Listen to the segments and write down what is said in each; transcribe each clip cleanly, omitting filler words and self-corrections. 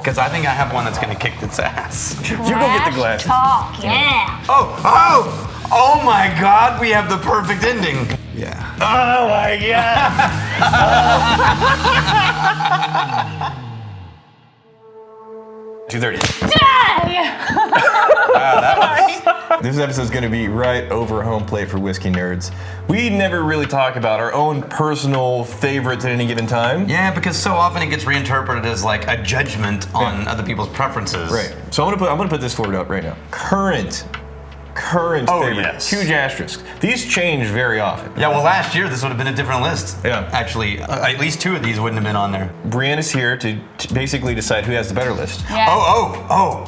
Because I think I have one that's going to kick its ass. You go get the glasses. Talk, yeah. Oh my God, we have the perfect ending. Yeah. Oh my God. 2:30. This episode's going to be right over home plate for whiskey nerds. We never really talk about our own personal favorites at any given time. Yeah, because so often it gets reinterpreted as like a judgment on other people's preferences. Right. So I'm gonna put this forward up right now. Current favorite. Yes. Huge asterisk. These change very often. Yeah, well, last year this would have been a different list. Yeah. Actually, at least two of these wouldn't have been on there. Brianna's here to basically decide who has the better list. Yes.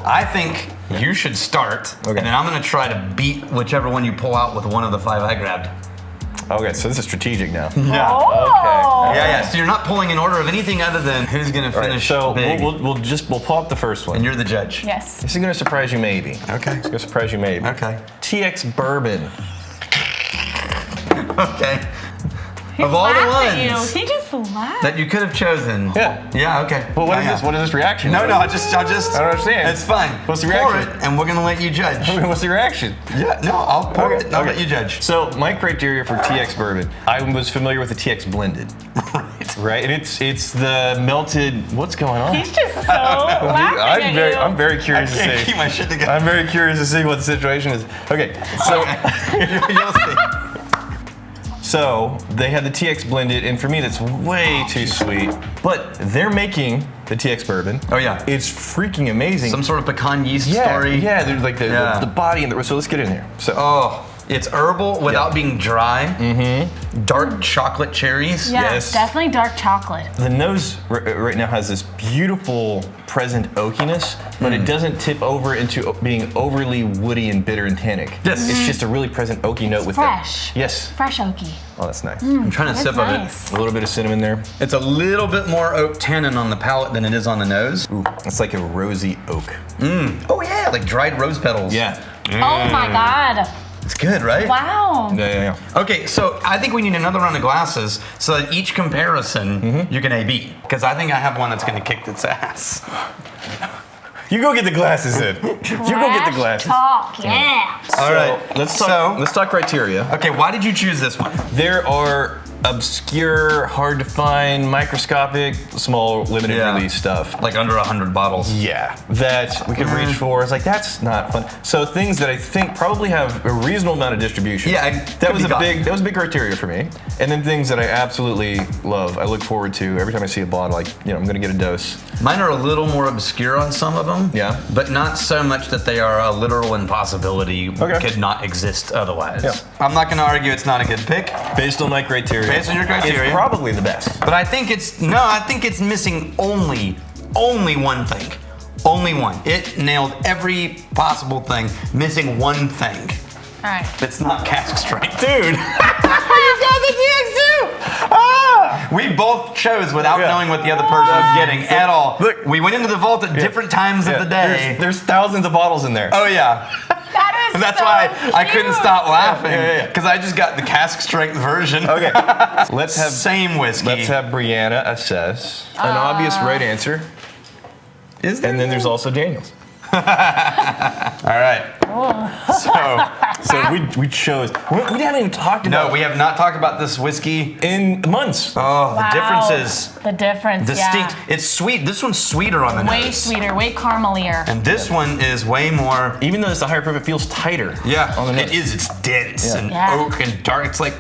I think you should start, Okay. and then I'm going to try to beat whichever one you pull out with one of the 5 I grabbed. Okay, so this is strategic now. Yeah. Oh. Okay. Yeah, so you're not pulling in order of anything other than who's going to All right, finish so big. we'll pull up the first one. And you're the judge. Yes. This is gonna surprise you maybe. Okay. It's gonna surprise you maybe. Okay. TX Bourbon. Okay. He Of all the laughed at ones you. He just laughed. that you could have chosen. Yeah. Yeah, okay. Well, what is Yeah, this? What is this reaction? No, I'll just. I don't understand. It's fine. What's the Pour reaction? it, and we're gonna let you judge. What's the reaction? Yeah, no, I'll pour it and I'll Okay. let you judge. So my criteria for TX Bourbon, I was familiar with the TX Blended. Right, and it's the melted. What's going on? He's just so laughing at you. I'm very curious I to can't see. keep my shit together. I'm very curious to see what the situation is. Okay, so You'll see. so they had the TX Blended, and for me that's way too sweet. But they're making the TX Bourbon. Oh, yeah. It's freaking amazing. Some sort of pecan yeast yeah, story. Yeah, there's like Yeah. the body and the. So let's get in there. So Oh, it's herbal without being dry. Mm-hmm. Dark chocolate cherries. Yeah, Yes. definitely dark chocolate. the nose right now has this beautiful present oakiness, but it doesn't tip over into being overly woody and bitter and tannic. Yes. It's just a really present oaky note with Fresh. that. Yes. Fresh oaky. Oh, that's nice. I'm trying to That's sip of nice. A little bit of cinnamon there. it. It's a little bit more oak tannin on the palate than it is on the nose. Ooh, it's like a rosy oak. Oh yeah, like dried rose petals. Yeah. Oh my God. It's good, right? Wow. Yeah. Okay, so I think we need another round of glasses so that each comparison you can A/B. Because I think I have one that's going to kick its ass. You go get the glasses in. You go get the glasses. Talk, yeah. All right, Let's so- talk criteria. Okay, why did you choose this one? There are obscure, hard to find, microscopic, small, limited Yeah. release stuff. Like under 100 bottles. Yeah, that we could reach for. It's like, that's not fun. So things that I think probably have a reasonable amount of distribution. Yeah, that was a big criteria for me. And then things that I absolutely love. I look forward to every time I see a bottle. Like, I'm gonna get a dose. Mine are a little more obscure on some of them. Yeah. But not so much that they are a literal impossibility Okay. could not exist otherwise. Yeah. I'm not going to argue it's not a good pick, Based on my criteria. Based on your criteria. It's probably the best. but I think it's missing only one thing. Only one. It nailed every possible thing, missing one thing. All right. It's not cask strength. Dude. You got the TX2! Ah! We both chose without Yeah. knowing what the other person was getting at all. Look. We went into the vault at different times of the day. There's thousands of bottles in there. Oh yeah. That is That's so why I couldn't cute. stop laughing Yeah. because I just got the cask strength version. Okay. Let's have Same whiskey. Let's have Brianna assess an obvious right answer. Is there? And then there's also Daniel's. All right. So we chose. We haven't even talked about No, we have not talked about this whiskey. in months. Oh, the Wow. differences. The difference, Distinct. yeah. It's sweet. This one's sweeter on the Way nose. sweeter, way caramelier. And this one is way more. Even though it's the higher proof, it feels tighter. Yeah, on the nose. it is. It's dense Yeah. and Yeah. oak and dark. It's like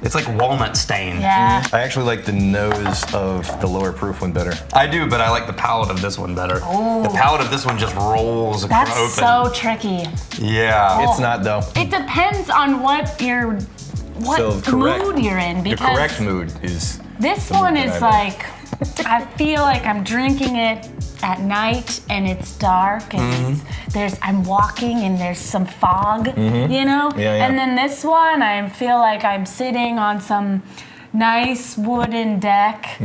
it's like walnut stain. Yeah. I actually like the nose of the lower proof one better. I do, but I like the palate of this one better. Ooh. The palate of this one just rolls That's open. so tricky. Yeah. It's not though. It depends on what correct. mood you're in, The because correct mood is. this the one mood is that I like, I feel like I'm drinking it at night and it's dark and I'm walking and there's some fog, you know? Yeah. And then this one, I feel like I'm sitting on some nice wooden deck.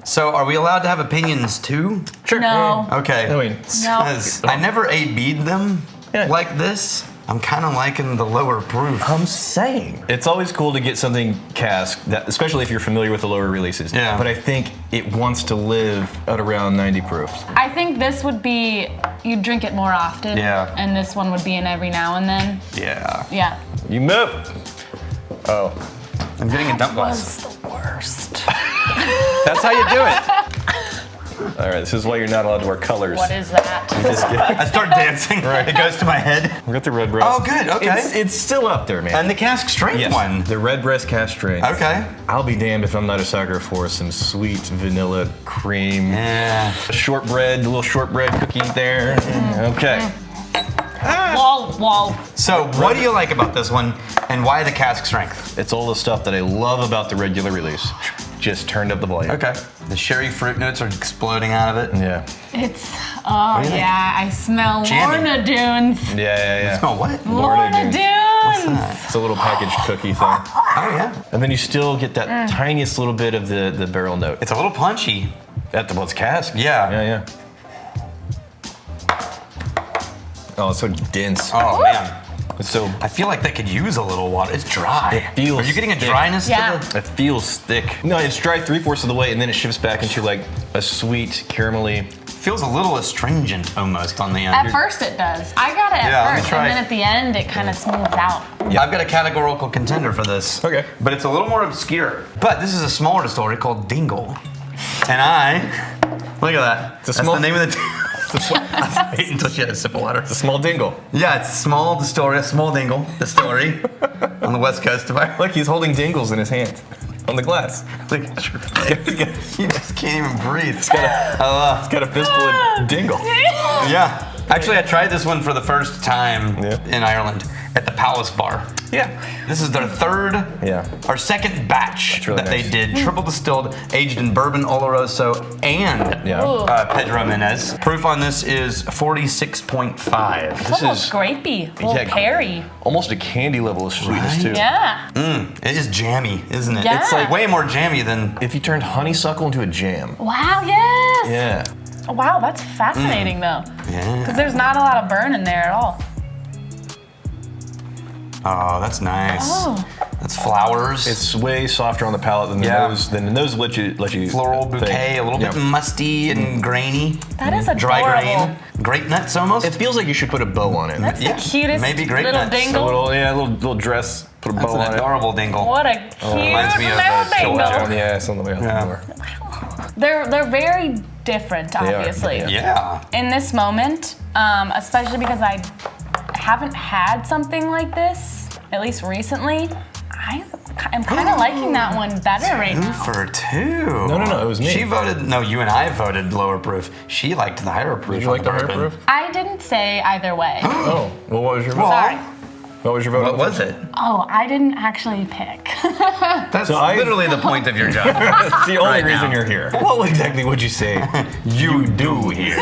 So are we allowed to have opinions too? Sure. No. Okay. I mean, No. 'Cause I never A-B'd them Yeah. like this. I'm kind of liking the lower proof. I'm saying. It's always cool to get something cask, that, especially if you're familiar with the lower releases. Yeah. But I think it wants to live at around 90 proofs. I think this would be, you'd drink it more often. Yeah. And this one would be in every now and then. Yeah. Yeah. You move. Oh. I'm getting a dump glass. Was the worst. That's how you do it. All right, this is why you're not allowed to wear colors. What is that? I start dancing. Right. It goes to my head. We got the red breast. Oh, good. Okay. It's still up there, man. And the cask strength one. The red breast cask strength. Okay. I'll be damned if I'm not a sucker for some sweet vanilla cream. Yeah. Shortbread, a little shortbread cookie there. Okay. Wall. So, what do you like about this one, and why the cask strength? It's all the stuff that I love about the regular release. Just turned up the volume. Okay. The sherry fruit notes are exploding out of it. Yeah. It's, do you think? I smell Jammy. Lorna Dunes. Yeah. Smell what? Lorna Dunes. Dunes. It's a little packaged cookie thing. Oh, yeah. And then you still get that tiniest little bit of the barrel note. It's a little punchy. At the what's cask? Yeah. Yeah. Oh, it's so dense. Oh, man. It's so. I feel like they could use a little water. It's dry. It feels Are you getting a thick. dryness Yeah. to the... It feels thick. No, it's dry 3/4 of the way, and then it shifts back into like a sweet caramelly. Feels a little astringent almost on the end. At first it does. I got it Yeah, let at me first, try and it. then at the end it kind of smooths out. Yeah, I've got a categorical contender for this. Okay. But it's a little more obscure. But this is a smaller distillery called Dingle. And look at that. It's a small- That's the name of the I wait until she had a sip of water. It's a small dingle. Yeah, it's a small distillery, a small Dingle distillery on the west coast of Ireland. Look, he's holding dingles in his hand on the glass. Look at your face. You just can't even breathe. He's got a fistful of dingle. Yeah. Actually, I tried this one for the first time in Ireland at the Palace Bar. Yeah. This is their second batch really that they nice. did, triple distilled, aged in bourbon, Oloroso, and Pedro Menez. Proof on this is 46.5. It's almost grapey, a little perry. Almost a candy level of sweetness too. Yeah. It's just jammy, isn't it? Yeah. It's like way more jammy than... If you turned honeysuckle into a jam. Wow, yes. Yeah. Wow, that's fascinating though. Yeah. Because there's not a lot of burn in there at all. Oh, that's nice. Oh. That's flowers. It's way softer on the palate than the nose. Than the nose let you floral think. bouquet, a little bit musty and grainy. That is Dry adorable. grain. Grape nuts almost. It feels like you should put a bow on it. That's the cutest maybe grape little nuts. A dingle. little dress. Put a That's bow an on it. adorable dingle. What a cute reminds me of little the dingle. On the ass on the way out the door. They're very different, obviously. Yeah. In this moment, especially because I haven't had something like this, at least recently, I'm kind of liking that one better right Two now. for two. No, it was me. She voted, no, you and I voted lower proof. She liked the higher proof. Did you like the higher bourbon. proof? I didn't say either way. Oh, well, what was your vote? Sorry. What was your vote? What was it? Oh, I didn't actually pick. That's So literally the point of your job. It's the only Right reason now. you're here. What exactly would you say? You do here.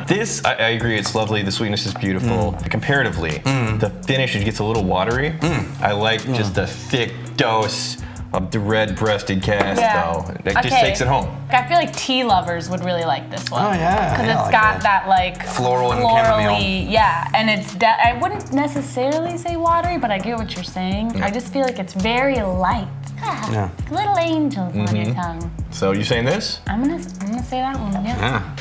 This, I agree, it's lovely. The sweetness is beautiful. Comparatively, the finish, it gets a little watery. I like just the thick dose of the red-breasted cask, though. It just takes it home. I feel like tea lovers would really like this one. Oh, yeah. Because Yeah, I it's like got that. that like Floral and florally, chamomile. yeah. And it's, I wouldn't necessarily say watery, but I get what you're saying. I just feel like it's very light. Yeah. Little angels on your tongue. So you saying this? I'm gonna say that one, yeah. Yeah.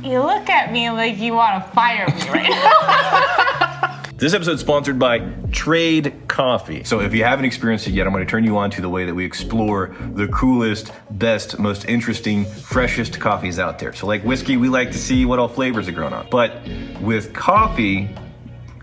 You look at me like you want to fire me right now. This episode is sponsored by Trade Coffee. So if you haven't experienced it yet, I'm going to turn you on to the way that we explore the coolest, best, most interesting, freshest coffees out there. So like whiskey, we like to see what all flavors are grown on. But with coffee,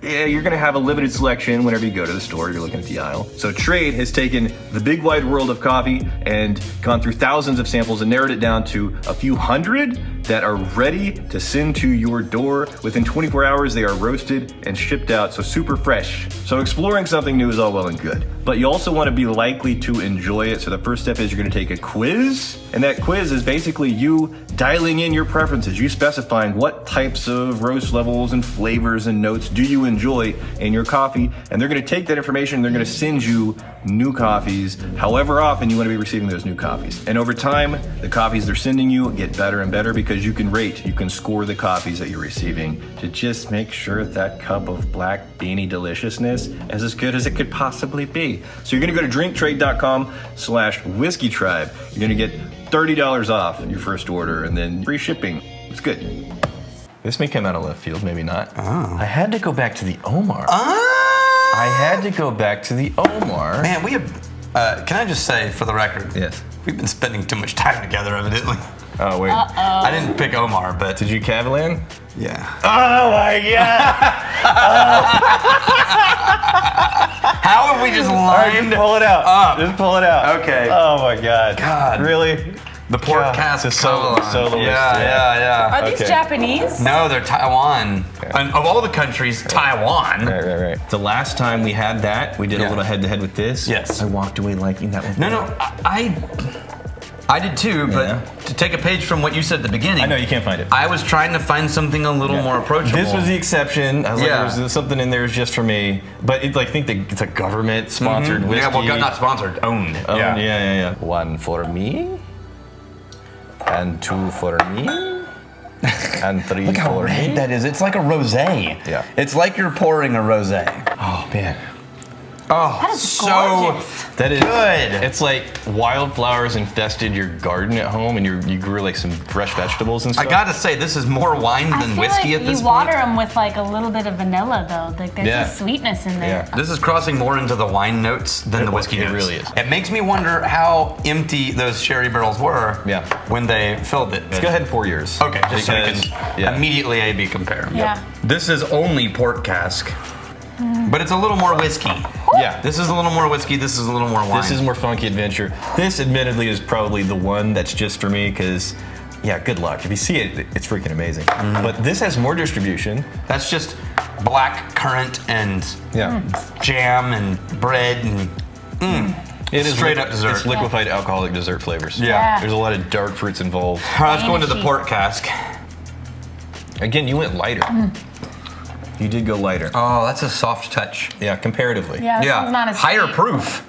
you're gonna have a limited selection whenever you go to the store, you're looking at the aisle. So Trade has taken the big wide world of coffee and gone through thousands of samples and narrowed it down to a few hundred that are ready to send to your door. Within 24 hours, they are roasted and shipped out, so super fresh. So exploring something new is all well and good. but you also want to be likely to enjoy it. So the first step is you're going to take a quiz, and that quiz is basically you dialing in your preferences, you specifying what types of roast levels and flavors and notes do you enjoy in your coffee, and they're going to take that information and they're going to send you new coffees however often you want to be receiving those new coffees. And over time, the coffees they're sending you get better and better because you can score the coffees that you're receiving to just make sure that cup of black beanie deliciousness is as good as it could possibly be. So you're going to go to drinktrade.com/whiskeytribe. You're going to get $30 off your first order and then free shipping. It's good. This may come out of left field, maybe not. Oh. I had to go back to the Omar. Ah! I had to go back to the Omar. Man, we have. Can I just say, for the record? Yes. We've been spending too much time together, evidently. Oh, wait. I didn't pick Omar, but Did you Cavalan? yeah. Oh my God! How have we just All right, lined just pull it out. up? Just pull it out. Okay. Oh my God. God. Really? The pork God. cask It's so Cavalan. yeah. Yeah. Are these Okay. Japanese? No, they're Taiwan. And of all the countries, Taiwan. Right. The last time we had that, we did a Yeah. little head-to-head with this. Yes. I walked away liking that one. No, I did too, but Yeah. to take a page from what you said at the beginning. I know you can't find it. I was trying to find something a little more approachable. This was the exception. I was Yeah. like, there's something in there just for me. But it's like, I think it's a government-sponsored whiskey. Yeah, well, not sponsored, owned. Oh, yeah. One for me, and two for me, and three Look how for red me. that is. It's like a rosé. Yeah. It's like you're pouring a rosé. Oh man, Oh, That is so gorgeous. that is good. It's like wildflowers infested your garden at home, and you grew like some fresh vegetables and I stuff. gotta say, this is more wine I than feel whiskey like at this you water point. them with like a little bit of vanilla though. Like there's Yeah. a sweetness in there. This is crossing more into the wine notes than the whiskey It notes. really is. It makes me wonder how empty those sherry barrels were Yeah. when they filled it. Let's go ahead and pour yours. Okay, just so we Because- can immediately A/B compare. Yeah. This is only port cask, but it's a little more whiskey. Yeah. This is a little more whiskey. This is a little more wine. This is more funky adventure. This, admittedly, is probably the one that's just for me because, yeah, good luck. If you see it, it's freaking amazing. But this has more distribution. That's just black currant and Yeah. jam and bread and It is straight up dessert. It's liquefied alcoholic dessert flavors. Yeah. There's a lot of dark fruits involved. All right, let's go into the Vanishing. port cask. Again, you went lighter. You did go lighter. Oh, that's a soft touch. Yeah, comparatively. Yeah, this one's not as higher sweet. proof,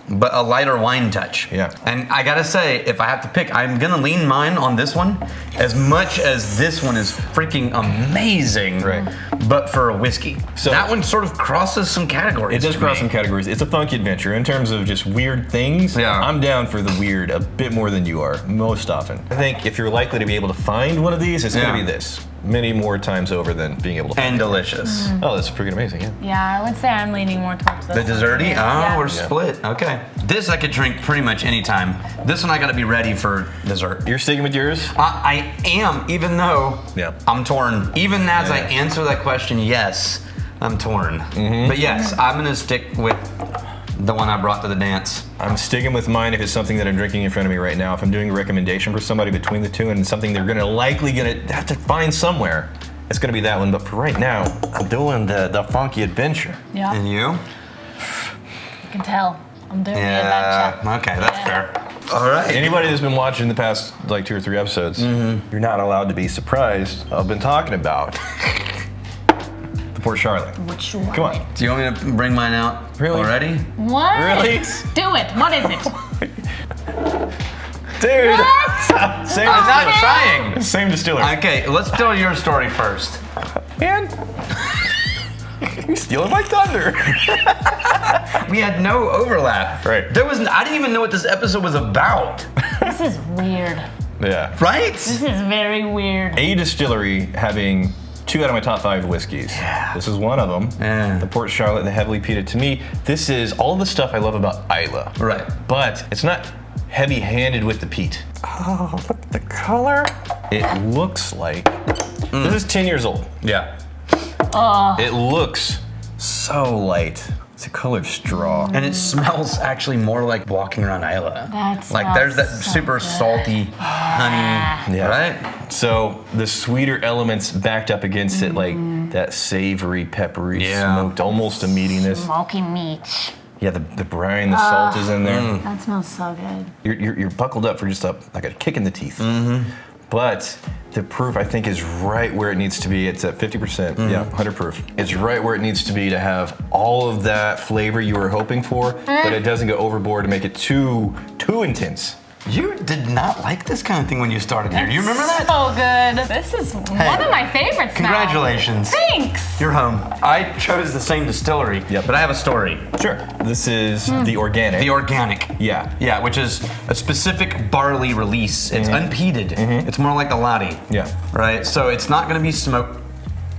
but a lighter wine touch. Yeah. And I gotta say, if I have to pick, I'm gonna lean mine on this one, as much as this one is freaking amazing. Right. But for a whiskey, So- that one sort of crosses some categories. It does for cross me. some categories. It's a funky adventure in terms of just weird things. Yeah. I'm down for the weird a bit more than you are, most often. I think if you're likely to be able to find one of these, it's Yeah. going to be this. Many more times over than being able to find And delicious. Oh, that's freaking amazing, yeah. Yeah, I would say I'm leaning more towards this The one. desserty? Oh, Yeah. we're split. Okay. This I could drink pretty much any time. This one I gotta be ready for dessert. You're sticking with yours? I am, even though Yeah. I'm torn. Even as I Yeah. answer that question, yes, I'm torn. But yes, I'm gonna stick with the one I brought to the dance. I'm sticking with mine if it's something that I'm drinking in front of me right now. If I'm doing a recommendation for somebody between the two and something they're likely gonna have to find somewhere, it's gonna be that one. But for right now, I'm doing the funky adventure. Yeah, And you? you can tell. I'm doing the Yeah. adventure. Okay, that's Yeah. fair. All right. Anybody that's been watching the past like 2 or 3 episodes, you're not allowed to be surprised. I've been talking about the Port Charlotte. Which one? Come on. Do you want me to bring mine out Really? already? What? Really? Do it. What is it? Dude! What? Same I'm not distiller. trying. Same distiller. Okay, let's tell your story first. Man, you're stealing my thunder. We had no overlap. Right. There was. I didn't even know what this episode was about. This is weird. Yeah. Right? This is very weird. A distillery having 2 out of my top 5 whiskeys. Yeah. This is one of them. Yeah. The Port Charlotte, the heavily peated. To me, this is all the stuff I love about Isla. Right. But it's not heavy-handed with the peat. Oh, look at the color. It looks like this is 10 years old. Yeah. It looks so light. It's a color of straw. And it smells actually more like walking around Isla. That Like there's that smells so super good. salty honey, Yeah. right? So the sweeter elements backed up against it, like that savory, peppery, Yeah. smoked, almost a meatiness. Smoky meat. Yeah, the brine, the salt is in there. That smells so good. You're buckled up for just like a kick in the teeth. But the proof, I think, is right where it needs to be. It's at 50%, yeah, 100 proof. It's right where it needs to be to have all of that flavor you were hoping for, but it doesn't go overboard to make it too intense. You did not like this kind of thing when you started here. Do you remember that? So good. This is one of my favorites now. Congratulations. Thanks. You're home. I chose the same distillery, but I have a story. Sure. This is the organic. The organic. Yeah. Yeah, which is a specific barley release. It's unpeated. It's more like the latte. Yeah. Right? So it's not going to be smoke.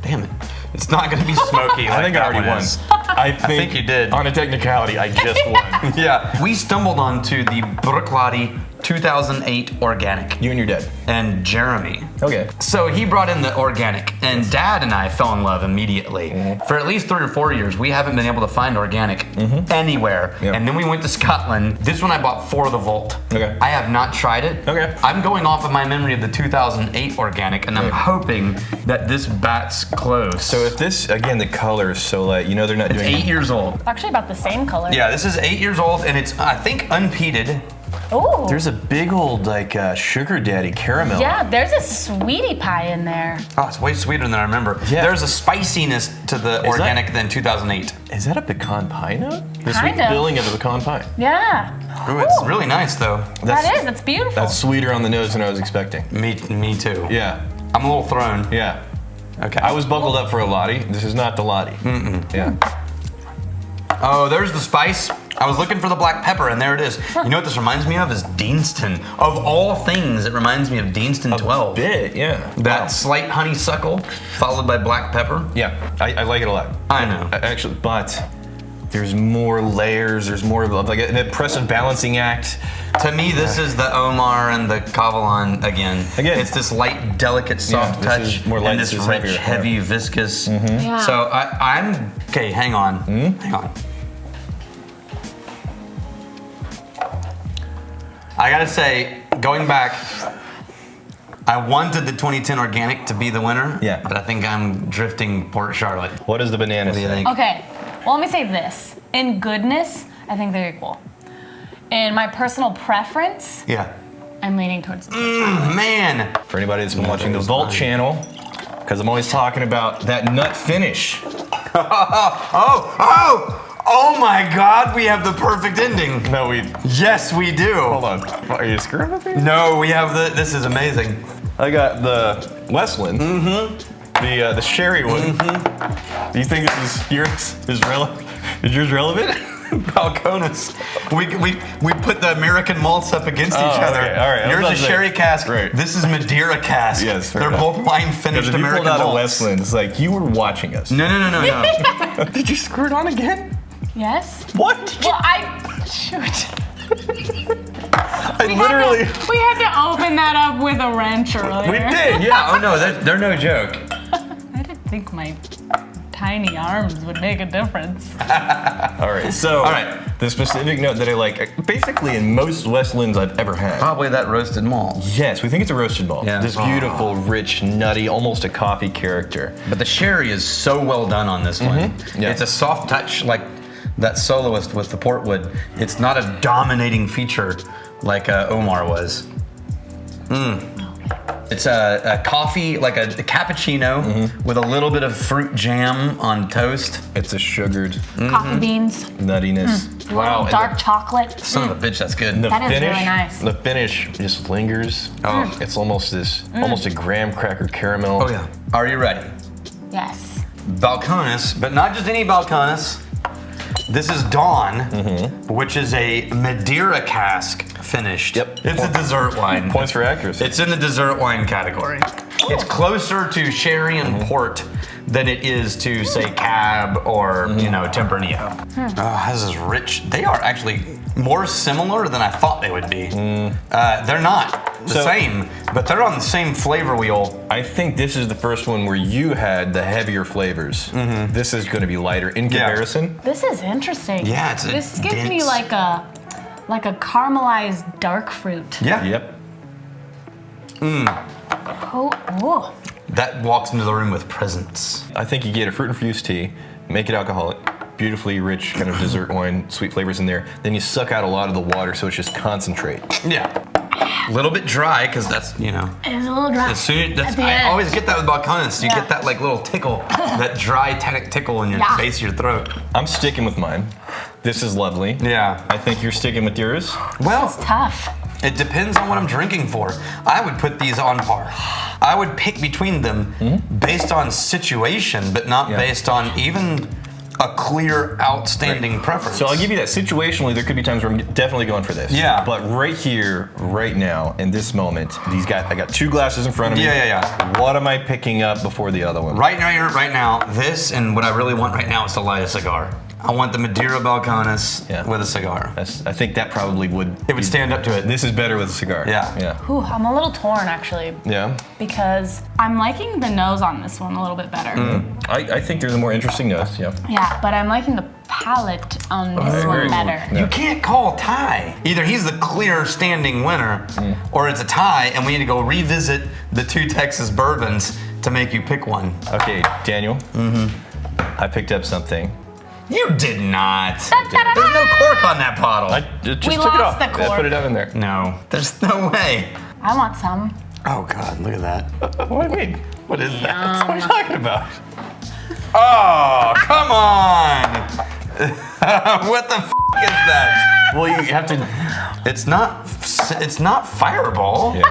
Damn it. It's not going to be smoky. I think I already won. I think you did. On a technicality, I just won. Yeah. We stumbled onto the Bruichladdich 2008 organic. You and your dad. And Jeremy. Okay. So he brought in the organic, and Dad and I fell in love immediately. For at least 3 or 4 years, we haven't been able to find organic anywhere. Yep. And then we went to Scotland. This one I bought for the vault. Okay. I have not tried it. Okay. I'm going off of my memory of the 2008 organic, and I'm hoping that this bat's close. So if this, again, the color is so light, you know they're not It's doing 8 years old. It's actually about the same color. Yeah, this is 8 years old, and it's, I think, unpeated. Ooh. There's a big old sugar daddy caramel. Yeah, there's a sweetie pie in there. Oh, it's way sweeter than I remember. Yeah. There's a spiciness to the organic than 2008. Is that a pecan pie note? The Kind sweet of. filling of the pecan pie. Yeah. Ooh, it's really nice though. That's beautiful. That's sweeter on the nose than I was expecting. Me too. Yeah. I'm a little thrown. Yeah. Okay. I was buckled up for a latte. This is not the latte. Yeah. Oh, there's the spice. I was looking for the black pepper, and there it is. You know what this reminds me of? Is Deanston. Of all things, it reminds me of Deanston 12. Bit, yeah. That slight honeysuckle, followed by black pepper. Yeah, I like it a lot. I know. Actually, but there's more layers. There's more of like an impressive balancing act. To me, this is the Omar and the Kavalan again. Again. It's this light, delicate, soft this touch, is more light, and this this is rich, heavier. heavy, viscous. Yeah. So I'm okay. Hang on. Hang on. I gotta say, going back, I wanted the 2010 organic to be the winner. Yeah. But I think I'm drifting Port Charlotte. What does the banana What do you say? think? Okay, well, let me say this. In goodness, I think they're equal. In my personal preference, Yeah. I'm leaning towards the Man. For anybody that's been No, watching the that is Vault fine. channel, because I'm always talking about that nut finish. Oh my God! We have the perfect ending. No, we. Yes, we do. Hold on. Are you screwing with me? No, we have the. This is amazing. I got the Westland. The sherry one. Do you think this is yours? Is yours relevant? Balcones. We put the American malts up against each other. Okay, all right. I was Yours about is to say- sherry cask. Right. This is Madeira cask. Yes, fair they're enough. both wine Because finished if you American pulled out a malts. Westland, it's like you were watching us. No. Did you screw it on again? Yes? What? Well, shoot. I literally. We had to open that up with a wrench earlier. We did, yeah. Yeah. Oh no, they're no joke. I didn't think my tiny arms would make a difference. All right. So. All right. The specific note that I like, basically in most Westlands I've ever had. Probably that roasted malt. Yes, we think it's a roasted malt. Yeah. This beautiful, rich, nutty, almost a coffee character. But the sherry is so well done on this one. Yeah. It's a soft touch like that soloist with the portwood. It's not a dominating feature like Omar was. It's a coffee, like a cappuccino with a little bit of fruit jam on toast. It's a sugared Coffee beans, nuttiness. Wow. dark chocolate. Son of a bitch, that's good. And the That is finish, really nice. The finish just lingers. Oh. It's almost almost a graham cracker caramel. Oh yeah. Are you ready? Yes. Balcones, but not just any Balcones. This is Dawn, which is a Madeira cask finished. Yep. It's a dessert wine. Points for accuracy. It's in the dessert wine category. It's closer to sherry and port than it is to, say, Cab or, Tempranillo. Oh, this is rich. They are actually more similar than I thought they would be. They're not the same, but they're on the same flavor wheel. I think this is the first one where you had the heavier flavors. This is going to be lighter in comparison. This is interesting. Yeah, it's This gives me dense. like a caramelized dark fruit. Yeah. Yep. Oh. That walks into the room with presence. I think you get a fruit infused tea, make it alcoholic, beautifully rich kind of dessert wine, sweet flavors in there. Then you suck out a lot of the water, so it's just concentrate. Yeah. A little bit dry, because that's, you know. It's a little dry. I always get that with balcones. You get that like little tickle, that dry tickle in your base of your throat. I'm sticking with mine. This is lovely. Yeah. I think you're sticking with yours. Well, It's tough. it depends on what I'm drinking for. I would put these on par. I would pick between them based on situation, but not based on even a clear, outstanding preference. So I'll give you that. Situationally, there could be times where I'm definitely going for this. Yeah. But right here, right now, in this moment, I got 2 glasses in front of me. Yeah. What am I picking up before the other one? Right now, this and what I really want right now is to light a cigar. I want the Madeira Balcones with a cigar. I think that probably would. It would stand up to it. This is better with a cigar. Yeah. Ooh, I'm a little torn actually. Yeah. Because I'm liking the nose on this one a little bit better. I think there's a more interesting nose. Yeah. Yeah, but I'm liking the palette on this one better. Yeah. You can't call a tie. Either he's the clear standing winner, or it's a tie, and we need to go revisit the 2 Texas bourbons to make you pick one. Okay, Daniel. I picked up something. You did not. There's no cork on that bottle. I just We took it lost off. the cork. I put it up in there. No, there's no way. I want some. Oh God, look at that. Wait. What is that? What are you talking about? Oh, come on. What the is that? Well, you have to. It's not Fireball. Yeah,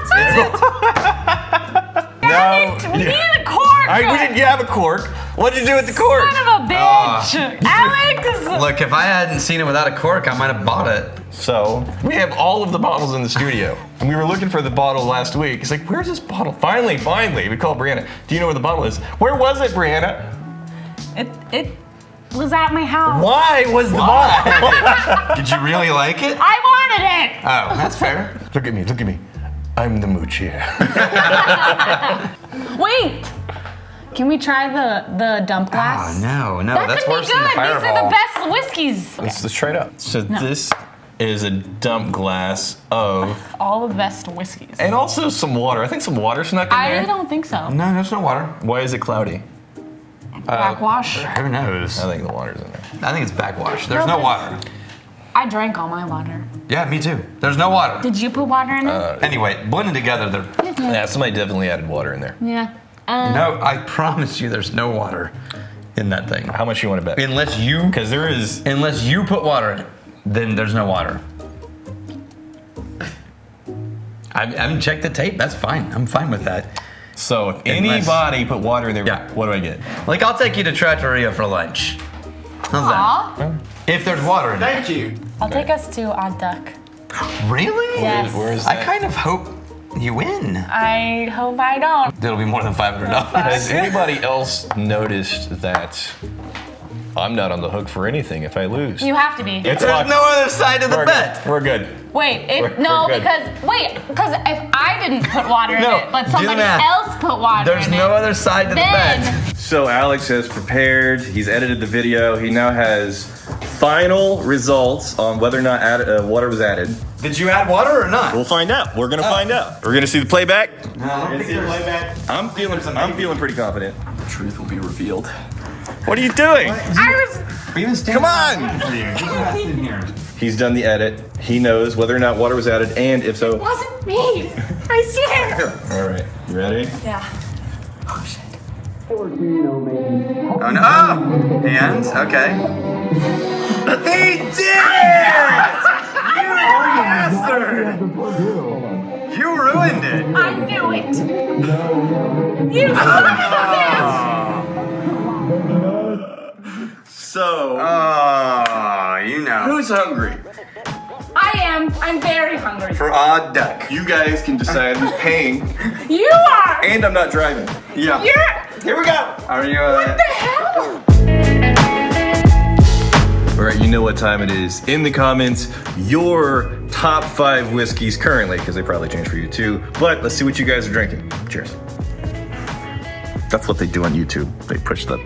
No. We need a cork. You have a cork. What'd you do with the cork? Son of a bitch. Alex. Look, if I hadn't seen it without a cork, I might have bought it. So, we have all of the bottles in the studio. And we were looking for the bottle last week. It's like, where's this bottle? Finally. We called Brianna. Do you know where the bottle is? Where was it, Brianna? It was at my house. Why was the bottle? Did you really like it? I wanted it. Oh, that's fair. Look at me. I'm the mooch here. Wait. Can we try the dump glass? Oh, no, That that's could be worse than the good. Fireball. These are the best whiskeys. Let's try it out. So this is a dump glass of, All the best whiskeys. and also some water. I think some water snuck in there. I don't think so. No, there's no water. Why is it cloudy? Backwash. Who knows? I think the water's in there. I think it's backwash. There's no water. I drank all my water. Yeah, me too. There's no water. Did you put water in it? Anyway, blended together, they're. Yeah, somebody definitely added water in there. Yeah. No, I promise you, there's no water in that thing. How much you want to bet? Unless you put water in it, then there's no water. I haven't checked the tape. That's fine. I'm fine with that. So if Unless- anybody put water in there, Yeah. what do I get? Like, I'll take you to Trattoria for lunch. How's Aw. that? If there's water in it. Thank you. I'll take us to Odd Duck. Really? Yes. Where is I that? kind of hope you win. I hope I don't. It'll be more than $500. Has anybody else noticed that I'm not on the hook for anything if I lose? You have to be. It's There's locked. no other side to the We're bet. good. We're good. Wait, We're good. because if I didn't put water in No, it, but do the somebody math. else put water There's in no it, other side to the then bet. So Alex has prepared. He's edited the video. He now has final results on whether or not water was added. Did you add water or not? We'll find out. We're gonna find out. We're gonna see the playback. I'm feeling pretty confident. The truth will be revealed. What are you doing? Come on! He's done the edit. He knows whether or not water was added, and if so. wasn't me. I swear. All right, you ready? Yeah. Oh no! Hands? Okay. He did it! You bastard! You ruined it! I knew it. You son of a bitch. So, You know. who's hungry? I am. I'm very hungry. For Odd Duck. You guys can decide who's paying, You are. and I'm not driving. Yeah. Here we go. Are you? What the hell? All right, you know what time it is. In the comments, your top 5 whiskeys currently, because they probably changed for you too. But let's see what you guys are drinking. Cheers. That's what they do on YouTube. They push the.